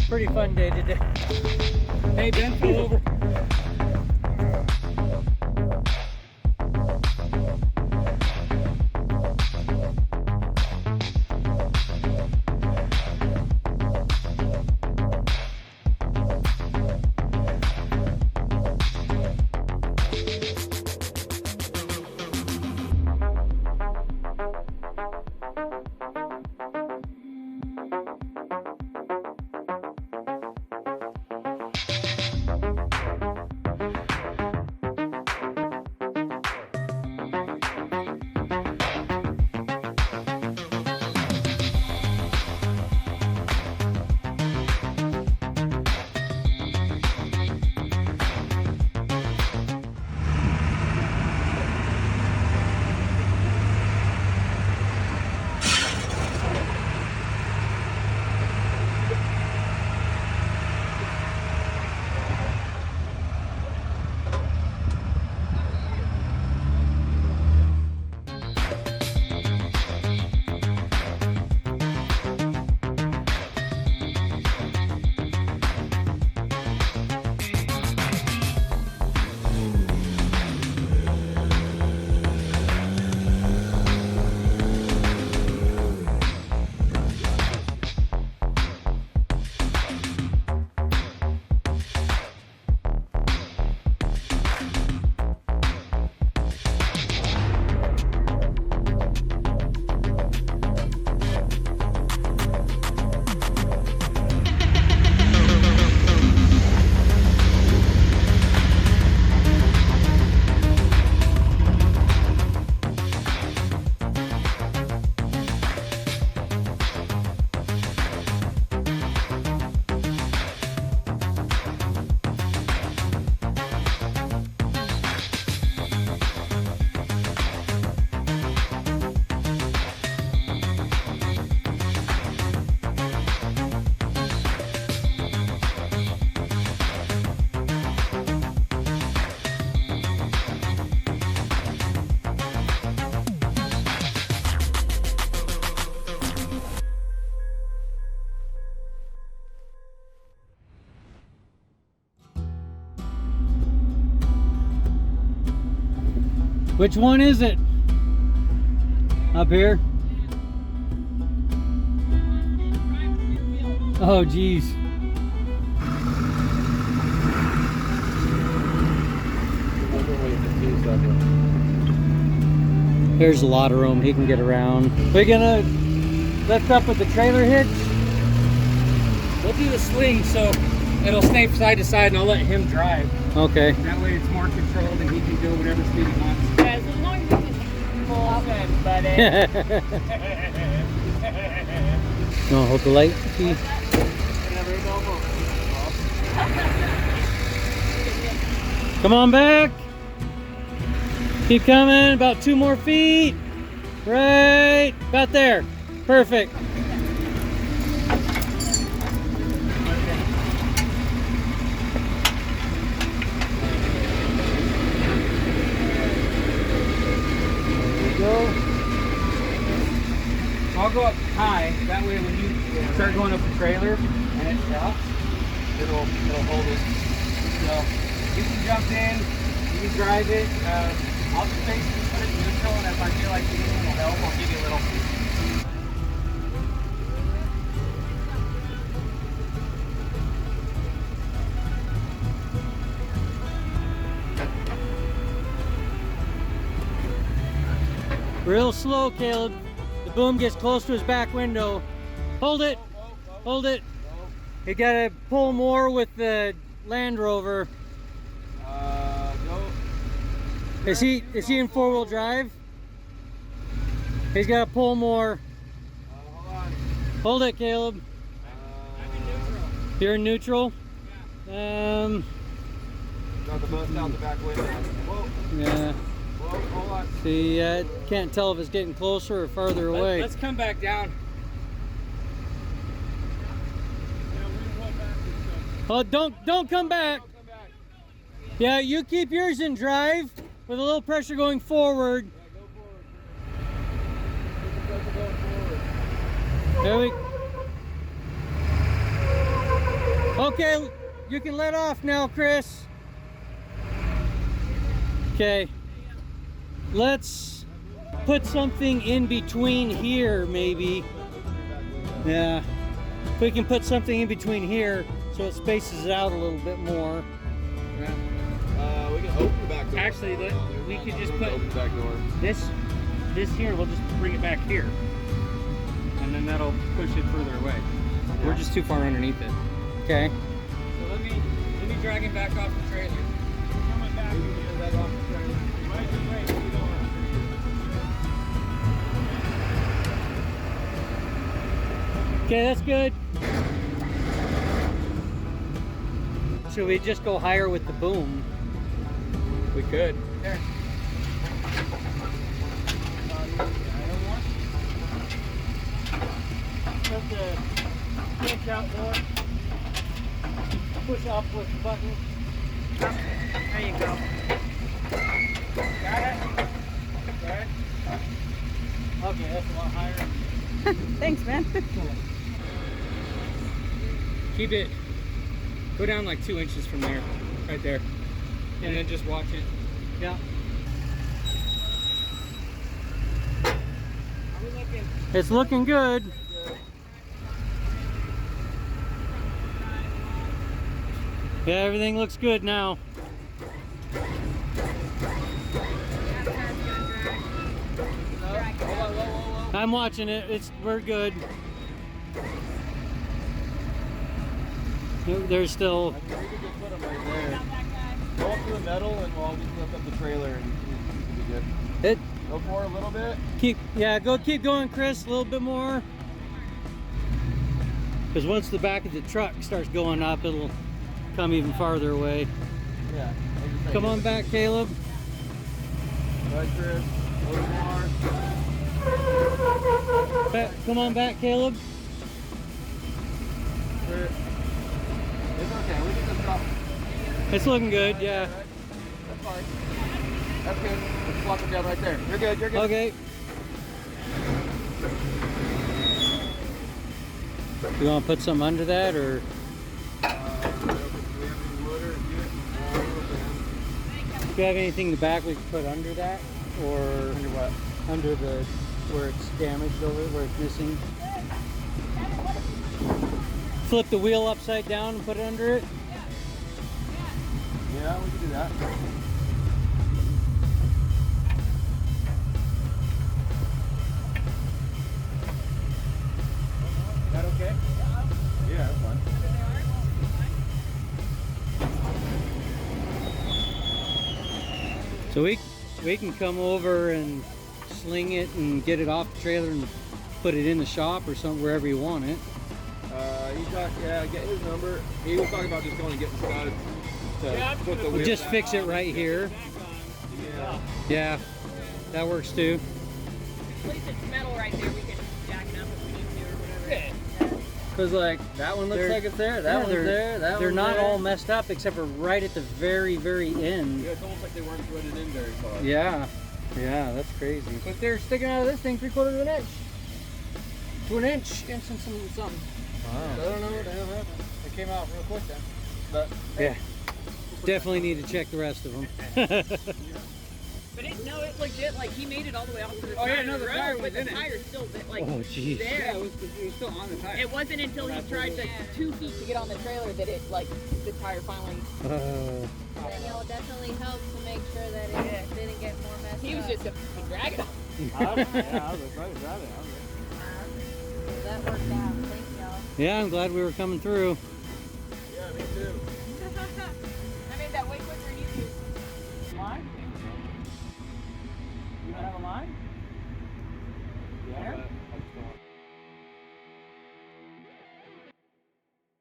Pretty fun day today. Hey Ben, pull over. Which one is it? Up here? Oh geez. There's a lot of room, he can get around. We're gonna lift up with the trailer hitch. We'll do the swing so it'll stay side to side and I'll let him drive. Okay. That way it's more controlled and he can go whatever speed he wants. As long as you can pull off it, buddy. No, hold the light. Come on back. Keep coming. About 2 more feet. Right. About there. Perfect. I'll go up high, that way when you start going up the trailer and it stops, it'll hold it. So you can jump in, you can drive it. I'll just basically put it in neutral, and if I feel like you need a little help, I'll give you a little. Real slow, Caleb. The boom gets close to his back window. Hold it. Hold it. You gotta pull more with the Land Rover. Go. Is he in 4-wheel drive? He's gotta pull more. Hold on. Hold it, Caleb. I'm in neutral. You're in neutral? Got the bus out the back window. Whoa. Yeah. Whoa, hold on. See, I can't tell if it's getting closer or farther away. Let's come back down. Oh, don't come back. Don't come back. Yeah, you keep yours in drive with a little pressure going forward. Yeah, go forward. Keep the pressure going forward. There we. Okay, you can let off now, Chris. Okay. Let's put something in between here, maybe. Yeah. If we can put something in between here so it spaces it out a little bit more. Yeah. We can open the back door. Actually, we could just put open the back door. this here. We'll just bring it back here, and then that'll push it further away. We're just too far underneath it. Okay. So let me drag it back off the trailer. Coming back. That off the trailer. Okay, that's good. Should we just go higher with the boom? We could. There. Put the switch out more. Push up with the button. There you go. Got it. Right. Okay, that's a lot higher. Thanks, man. Keep it. Go down like 2 inches from there, right there, and then just watch it. Yeah. Are we looking? It's looking good. Yeah, everything looks good now. Whoa. I'm watching it. We're good. There's still. I think we could just put them right there. Go up to the metal and we'll just lift up the trailer and it'll be good. It Go for it a little bit. keep going, Chris. A little bit more. Because once the back of the truck starts going up, it'll come even farther away. Yeah. Come on back, Caleb. Right, Chris. A little more. Come on back, Caleb. It's okay. We can just drop. It's looking good, yeah. That's fine. That's good. Let's flop it down right there. You're good. You're good. Okay. You want to put something under that, or? Do we have any wood or Do you have anything in the back we can put under that, or under what? under the where it's damaged over, where it's missing? Flip the wheel upside down and put it under it. Yeah, we can do that. Is that okay? Yeah, that's fine. So we can come over and sling it and get it off the trailer and put it in the shop or something, wherever you want it. Get his number. He was talking about just going and getting started to put the We'll wheel just back fix it on. right here. Yeah. Yeah, that works too. At least it's metal right there. We can jack it up if we need to or whatever. Cause like that one looks They're- like it's there. That one's there. That They're one's not there. all messed up except for right at the very, very end. Yeah, it's almost like they weren't threaded in very far. Yeah, that's crazy. But they're sticking out of this thing 3/4 of an inch. To an inch and something. Wow. I don't know what the hell happened. It came out real quick then. But Yeah, definitely need to check the rest of them. But it legit, like he made it all the way off to the Oh, side yeah, of no, the the road, tire but was the in it. tire's still like Oh, jeez. there. Yeah, it was still on the tire. It wasn't until he tried like 2 feet to get on the trailer that it like the tire finally. And it will definitely help to make sure that it didn't get more messed He was up. just a dragging on. I was trying to drive it. That worked out. Thank y'all. Yeah, I'm glad we were coming through.